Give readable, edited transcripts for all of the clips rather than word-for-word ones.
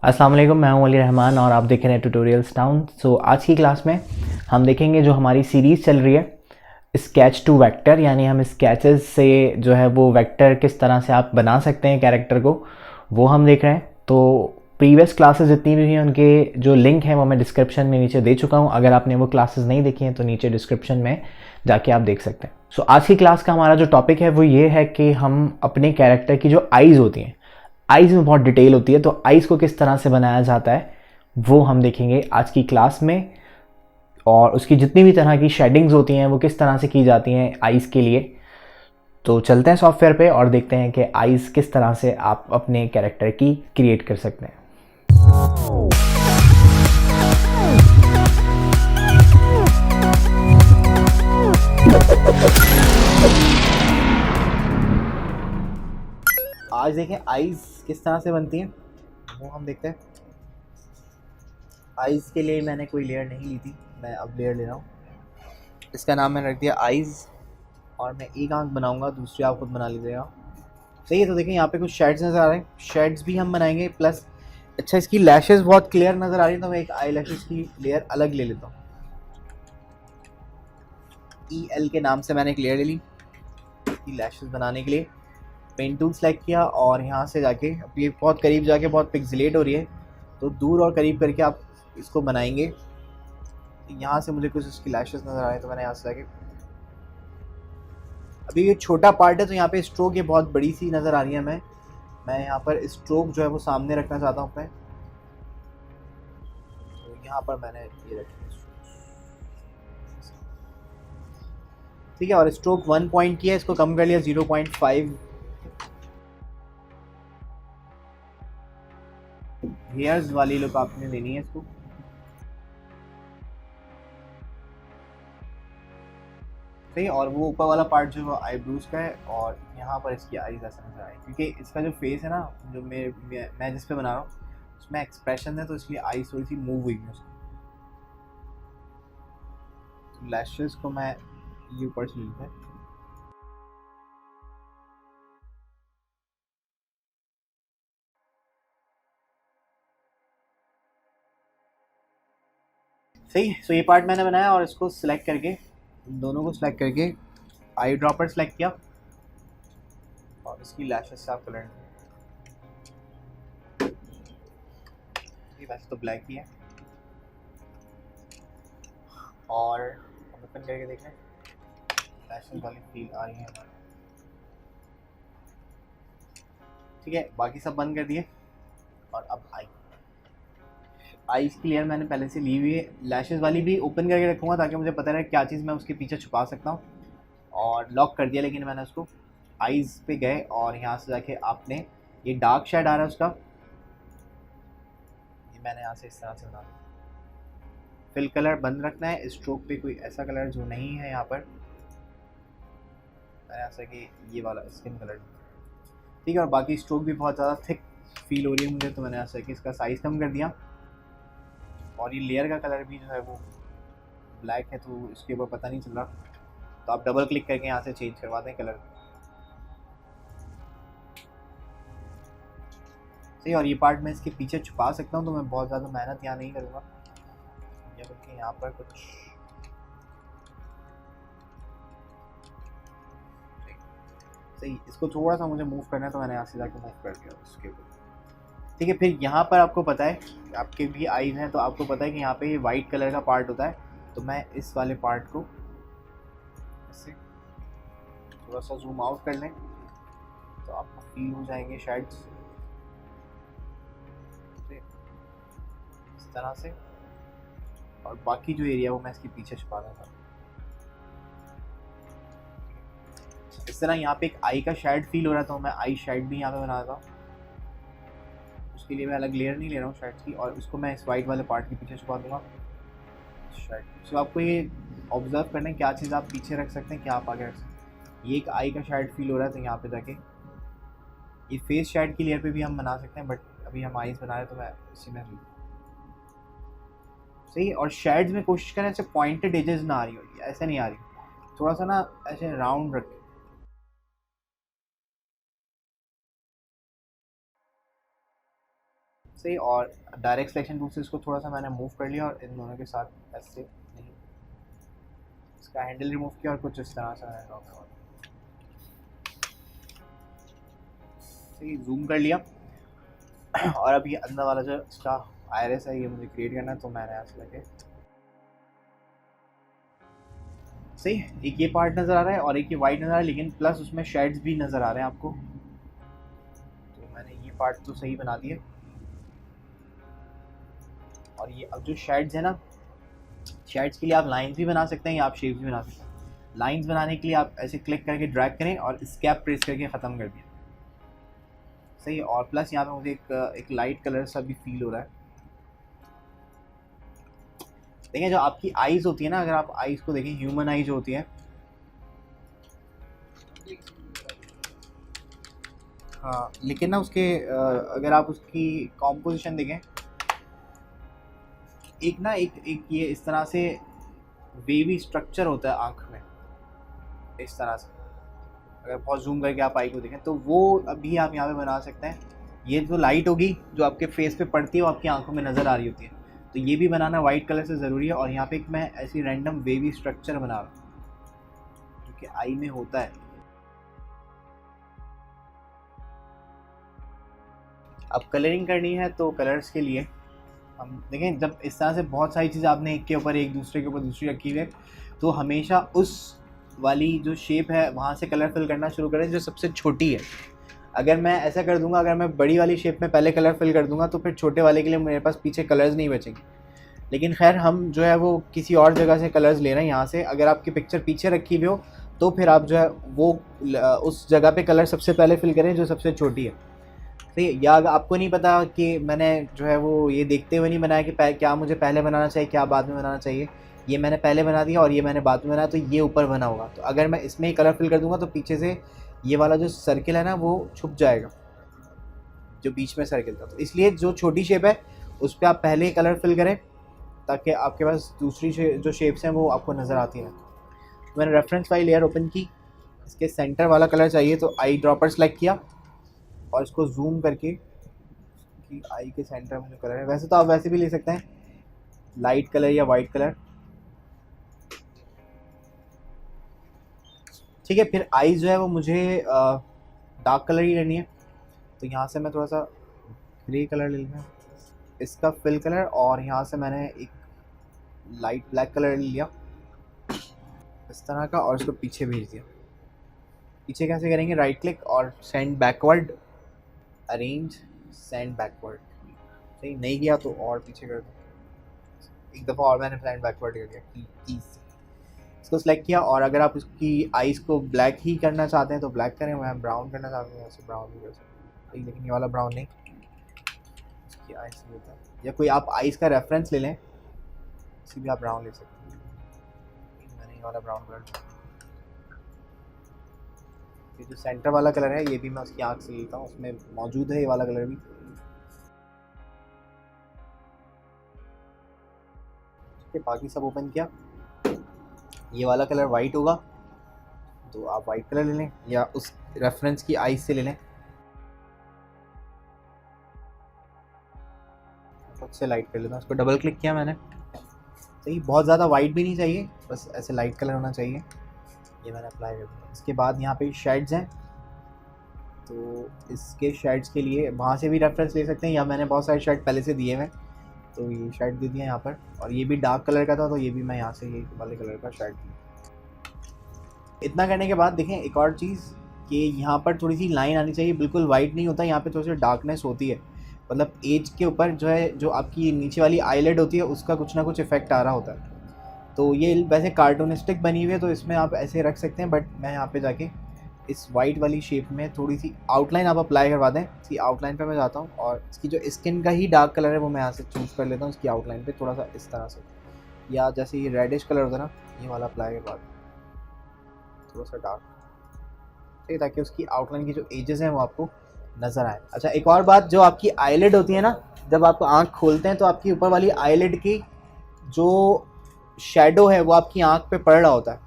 अस्सलाम वालेकुम, मैं हूं अली रहमान और आप देख रहे हैं ट्यूटोरियल्स टाउन। आज की क्लास में हम देखेंगे जो हमारी सीरीज़ चल रही है स्केच टू वेक्टर, यानी हम स्केचेस से जो है वो वेक्टर किस तरह से आप बना सकते हैं कैरेक्टर को, वो हम देख रहे हैं। तो प्रीवियस क्लासेस जितनी भी हैं उनके जो लिंक हैं वो मैं डिस्क्रिप्शन में नीचे दे चुका हूं। अगर आपने वो क्लासेस नहीं देखी हैं तो नीचे डिस्क्रिप्शन में जाके आप देख सकते हैं। आज की क्लास का हमारा जो टॉपिक है वो ये है कि हम अपने कैरेक्टर की जो आइज़ होती हैं, आइज़ में बहुत डिटेल होती है, तो आइज़ को किस तरह से बनाया जाता है वो हम देखेंगे आज की क्लास में। और उसकी जितनी भी तरह की शेडिंग्स होती हैं वो किस तरह से की जाती हैं आइज़ के लिए। तो चलते हैं सॉफ्टवेयर पे और देखते हैं कि आइज़ किस तरह से आप अपने कैरेक्टर की क्रिएट कर सकते हैं। आज देखें आइज़ किस तरह से बनती हैं, वो हम देखते हैं। आइज़ के लिए मैंने कोई लेयर नहीं ली थी, मैं अब लेयर ले रहा हूँ। इसका नाम मैंने रख दिया आइज़, और मैं एक आंख बनाऊंगा, दूसरी आप खुद बना लीजिएगा। सही है। तो देखें यहाँ पे कुछ शेड्स नज़र आ रहे हैं, शेड्स भी हम बनाएंगे प्लस अच्छा इसकी लैशेस बहुत क्लियर नज़र आ रही है, तो मैं एक आई लैशेस की लेयर अलग ले लेता हूँ। EL के नाम से मैंने एक लेयर ले ली इसकी लैशेस बनाने के लिए। पेन टूल सेलेक्ट किया और यहाँ से जाके, अब ये बहुत करीब जाके बहुत पिक्सेलेट हो रही है, तो दूर और करीब करके आप इसको बनाएंगे। यहाँ से मुझे कुछ इसकी लैशेस नज़र आ रहे हैं, तो मैंने यहाँ से जाके, अभी ये छोटा पार्ट है तो यहाँ पे स्ट्रोक ये बहुत बड़ी सी नज़र आ रही है। मैं यहाँ पर स्ट्रोक जो है वो सामने रखना चाहता हूँ अपने, तो यहाँ पर मैंने ये रखी है, ठीक है। और स्ट्रोक 1 पॉइंट की है, इसको कम कर लिया 0.5। हेयर्स वाली लुक आपने देनी है इसको। सही। और वो ऊपर वाला पार्ट जो है आईब्रोज का है, और यहाँ पर इसकी आईज ऐसा नजर आए, क्योंकि इसका जो फेस है ना, जो मैं जिस पे बना रहा हूँ उसमें एक्सप्रेशन है, तो इसलिए आईज थोड़ी सी मूव हुई है उसकी। तो लैशेस को मैं ये ऊपर से लेता है। सही। सो ये पार्ट मैंने बनाया और इसको सिलेक्ट करके, दोनों को सिलेक्ट करके आई ड्रॉपर सेलेक्ट किया और इसकी लैशेस से आप कलर, वैसे तो ब्लैक ही है, और ओपन करके देखें लैशेस वाली फील आ रही है, ठीक है। बाकी सब बंद कर दिए। और अब आईज की लेयर मैंने पहले से ली हुई है, लैशेस वाली भी ओपन करके रखूँगा ताकि मुझे पता रहे क्या चीज़ मैं उसके पीछे छुपा सकता हूँ। और लॉक कर दिया, लेकिन मैंने उसको आईज़ पे गए और यहाँ से जाके आपने ये डार्क शेड आ रहा है उसका, ये मैंने यहाँ से इस तरह से बना दिया। फिल कलर बंद रखना है, स्ट्रोक पे कोई ऐसा कलर जो नहीं है यहाँ पर, मैंने ऐसा कि ये वाला स्किन कलर, ठीक है। और बाकी स्ट्रोक भी बहुत ज़्यादा थिक फील हो रही है मुझे, तो मैंने ऐसा कि इसका साइज़ कम कर दिया। और ये लेयर का कलर भी जो है वो ब्लैक है, तो इसके ऊपर पता नहीं चल रहा, तो आप डबल क्लिक करके यहाँ से चेंज करवा दें कलर। सही। और ये पार्ट मैं इसके पीछे छुपा सकता हूँ, तो मैं बहुत ज़्यादा मेहनत यहाँ नहीं करूँगा, या बल्कि यहाँ पर कुछ सही, इसको थोड़ा सा मुझे मूव करना है, तो मैंने यहाँ से जाके मूव कर दिया उसके ऊपर, ठीक है। फिर यहाँ पर आपको पता है, आपके भी आईज हैं तो आपको पता है कि यहाँ पे ये वाइट कलर का पार्ट होता है, तो मैं इस वाले पार्ट को ऐसे थोड़ा सा जूम आउट कर लें तो आपको फील हो जाएंगे शेड्स इस तरह से। और बाकी जो एरिया वो मैं इसके पीछे छुपा दूँगा इस तरह। यहाँ पे एक आई का शेड फील हो रहा था, मैं आई शेड भी यहाँ पे बना था, उसके लिए मैं अलग लेयर नहीं ले रहा हूँ शेड्स की, और उसको मैं इस वाइट वाले पार्ट के पीछे छुपा दूँगा शेड। सो आपको ये ऑब्जर्व करना है क्या चीज़ आप पीछे रख सकते हैं, क्या आप आगे रख सकते हैं। ये एक आई का शेड फील हो रहा है, तो यहाँ पे जाके ये फेस शेड की लेयर पे भी हम बना सकते हैं, बट अभी हम आईज बना रहे हैं तो मैं इसी में सही। और शेड्स में कोशिश करें ऐसे पॉइंटेड एजेस ना आ रही हो, ऐसे नहीं आ रही, थोड़ा सा ना ऐसे राउंड रखें। सही। और डायरेक्ट सिलेक्शन टूल से इसको थोड़ा सा मैंने मूव कर लिया और इन दोनों के साथ ऐसे नहीं, इसका हैंडल रिमूव किया और कुछ इस तरह से मैंने ड्रॉ करवा सही, जूम कर लिया। और अब ये अंदर वाला जो इसका आयरस है ये मुझे क्रिएट करना है, तो मैंने ऐसे लगे सही। एक ये पार्ट नज़र आ रहा है और एक ये वाइट नज़र आ रहा है, लेकिन प्लस उसमें शेड्स भी नज़र आ रहे हैं आपको। तो मैंने ये पार्ट तो सही बना दिया। और ये अब जो शेड्स है ना, शेड्स के लिए आप लाइंस भी बना सकते हैं या आप शेप्स भी बना सकते हैं। लाइंस बनाने के लिए आप ऐसे क्लिक करके ड्रैग करें और स्कैप प्रेस करके ख़त्म कर दिया सही। और प्लस यहाँ पे मुझे एक लाइट कलर सा भी फील हो रहा है। देखें जो आपकी आईज़ होती है ना, अगर आप आईज़ को देखें, ह्यूमन आई जो होती है, हाँ, लेकिन ना उसके अगर आप उसकी कॉम्पोजिशन देखें, एक ना एक ये इस तरह से वेवी स्ट्रक्चर होता है आँख में, इस तरह से। अगर बहुत जूम करके आप आई को देखें तो वो अभी आप यहाँ पे बना सकते हैं। ये जो लाइट होगी जो आपके फेस पे पड़ती है वो आपकी आंखों में नज़र आ रही होती है, तो ये भी बनाना वाइट कलर से ज़रूरी है। और यहाँ पे एक मैं ऐसी रैंडम वेवी स्ट्रक्चर बना रहा हूँ जो कि आई में होता है। अब कलरिंग करनी है तो कलर्स के लिए हम देखें, जब इस तरह से बहुत सारी चीज़ें आपने एक के ऊपर एक, दूसरे के ऊपर दूसरी रखी हुई है, तो हमेशा उस वाली जो शेप है वहाँ से कलर फिल करना शुरू करें जो सबसे छोटी है। अगर मैं ऐसा कर दूंगा, अगर मैं बड़ी वाली शेप में पहले कलर फिल कर दूंगा तो फिर छोटे वाले के लिए मेरे पास पीछे कलर्स नहीं बचेंगे। लेकिन खैर हम जो है वो किसी और जगह से कलर्स ले रहे हैं यहाँ से। अगर आपकी पिक्चर पीछे रखी हुई हो तो फिर आप जो है वो उस जगह पे कलर सबसे पहले फिल करें जो सबसे छोटी है सही। या अगर आपको नहीं पता कि मैंने जो है वो ये देखते हुए नहीं बनाया कि क्या मुझे पहले बनाना चाहिए क्या बाद में बनाना चाहिए, ये मैंने पहले बना दिया और ये मैंने बाद में बनाया, तो ये ऊपर बना होगा। तो अगर मैं इसमें ही कलर फिल कर दूंगा तो पीछे से ये वाला जो सर्किल है ना वो छुप जाएगा, जो बीच में सर्किल था। तो इसलिए जो छोटी शेप है उस पर आप पहले ही कलर फिल करें ताकि आपके पास दूसरी जो शेप्स हैं वो आपको नज़र आती हैं। तो मैंने रेफरेंस फाइल लेयर ओपन की, इसके सेंटर वाला कलर चाहिए तो आई ड्रॉपर सेलेक्ट किया और इसको जूम करके कि आई के सेंटर में जो कलर है, वैसे तो आप वैसे भी ले सकते हैं लाइट कलर या वाइट कलर, ठीक है। फिर आई जो है वो मुझे डार्क कलर ही लेनी है, तो यहाँ से मैं थोड़ा सा ग्रे कलर ले लूँगा, इसका फिल कलर, और यहाँ से मैंने एक लाइट ब्लैक कलर ले लिया इस तरह का और इसको पीछे भेज दिया। पीछे कैसे करेंगे, राइट क्लिक और send backward, arrange send backward, सही नहीं गया तो और पीछे कर दो, एक दफ़ा और मैंने सेंड बैकवर्ड कर दिया की से। इसको सिलेक्ट किया और अगर आप इसकी आइज़ को ब्लैक ही करना चाहते हैं तो ब्लैक करें, मैं ब्राउन करना चाहता हूँ ऐसे ब्राउन भी कर सकते हैं, लेकिन ये वाला ब्राउन नहीं, इसकी आइज़ होता है। या कोई आप आइज़ का रेफरेंस ले लें, इसी भी आप ब्राउन ले सकते हैं, मैंने ये वाला ब्राउन कलर। ये जो सेंटर वाला कलर है ये भी मैं उसकी आँख से लेता हूँ, उसमें मौजूद है ये वाला कलर भी। बाकी सब ओपन किया, ये वाला कलर वाइट होगा तो आप वाइट कलर ले लें या उस रेफरेंस की आइज से ले लें, सबसे लाइट कर लेता हूँ। उसको डबल क्लिक किया मैंने, सही, बहुत ज़्यादा वाइट भी नहीं चाहिए, बस ऐसे लाइट कलर होना चाहिए। ये मैंने अप्लाई कर दिया। इसके बाद यहाँ पे शेड्स हैं, तो इसके शेड्स के लिए वहाँ से भी रेफरेंस ले सकते हैं या मैंने बहुत सारे शेड पहले से दिए हुए, तो ये शेड दे दिया यहाँ पर। और ये भी डार्क कलर का था तो ये भी मैं यहाँ से ये वाले कलर का शेड दिया। इतना करने के बाद देखें एक और चीज़ कि यहाँ पर थोड़ी सी लाइन आनी चाहिए, बिल्कुल वाइट नहीं होता, यहाँ पे थोड़ी सी डार्कनेस होती है, मतलब एज के ऊपर जो है जो आपकी नीचे वाली आईलेड होती है उसका कुछ ना कुछ इफेक्ट आ रहा होता है। तो ये वैसे कार्टूनिस्टिक बनी हुई है तो इसमें आप ऐसे रख सकते हैं, बट मैं यहाँ पे जाके इस वाइट वाली शेप में थोड़ी सी आउटलाइन आप अप्लाई करवा दें। इसकी आउटलाइन पे मैं जाता हूँ और इसकी जो स्किन का ही डार्क कलर है वो मैं यहाँ से चूज़ कर लेता हूँ, इसकी आउटलाइन पे थोड़ा सा इस तरह से, या जैसे ये रेडिश कलर होता है ना ये वाला अप्लाई करवा दें थोड़ा सा डार्क, ठीक, ताकि उसकी आउटलाइन की जो एजेस हैं वो आपको नज़र आए। अच्छा एक और बात, जो आपकी आईलिड होती है ना, जब आप आँख खोलते हैं तो आपकी ऊपर वाली आईलिड की जो शेडो है वो आपकी आँख पे पड़ रहा होता है,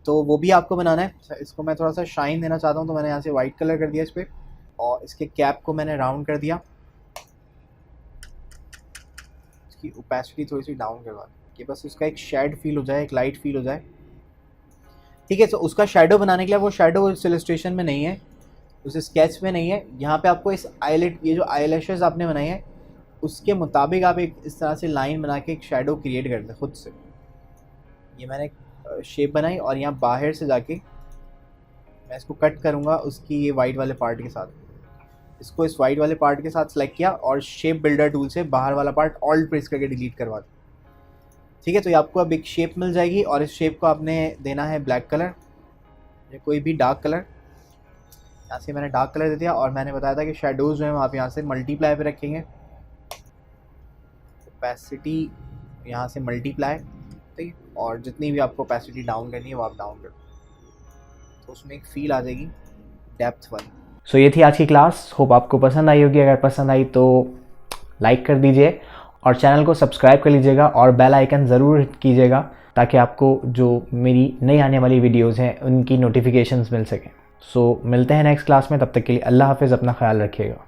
तो वो भी आपको बनाना है। इसको मैं थोड़ा सा शाइन देना चाहता हूँ तो मैंने यहाँ से वाइट कलर कर दिया इस पर, और इसके कैप को मैंने राउंड कर दिया इसकी ओपेसिटी थोड़ी सी डाउन करवा दें कि बस उसका एक शेड फील हो जाए, एक लाइट फील हो जाए। ठीक है, तो उसका शेडो बनाने के लिए, वो शेडो इस इलस्ट्रेशन में नहीं है, उस स्केच में नहीं है, यहाँ पे आपको इस आईलेट, ये जो आईलैशेस आपने बनाई है उसके मुताबिक आप एक इस तरह से लाइन बना के एक शेडो क्रिएट कर दें खुद से। ये मैंने एक शेप बनाई और यहाँ बाहर से जाके मैं इसको कट करूँगा उसकी ये वाइट वाले पार्ट के साथ। इसको इस वाइट वाले पार्ट के साथ सेलेक्ट किया और शेप बिल्डर टूल से बाहर वाला पार्ट ऑल्ट प्रेस करके डिलीट करवा दिया। ठीक है, तो ये आपको अब एक शेप मिल जाएगी और इस शेप को आपने देना है ब्लैक कलर या कोई भी डार्क कलर। यहाँ से मैंने डार्क कलर दे दिया और मैंने बताया था कि शेडोज़ जो हैं आप यहाँ से मल्टीप्लाई पे रखेंगे, ओपेसिटी यहाँ से मल्टीप्लाई, ठीक है, और जितनी भी आपको ओपेसिटी डाउन करनी है वो आप डाउन कर दो, तो उसमें एक फील आ जाएगी डेप्थ वाली। सो ये थी आज की क्लास, होप आपको पसंद आई होगी। अगर पसंद आई तो लाइक कर दीजिए और चैनल को सब्सक्राइब कर लीजिएगा और बेल आइकन ज़रूर हिट कीजिएगा ताकि आपको जो मेरी नई आने वाली वीडियोज़ हैं उनकी नोटिफिकेशंस मिल सकें। सो मिलते हैं नेक्स्ट क्लास में, तब तक के लिए अल्लाह हाफ़िज़, अपना ख्याल रखिएगा।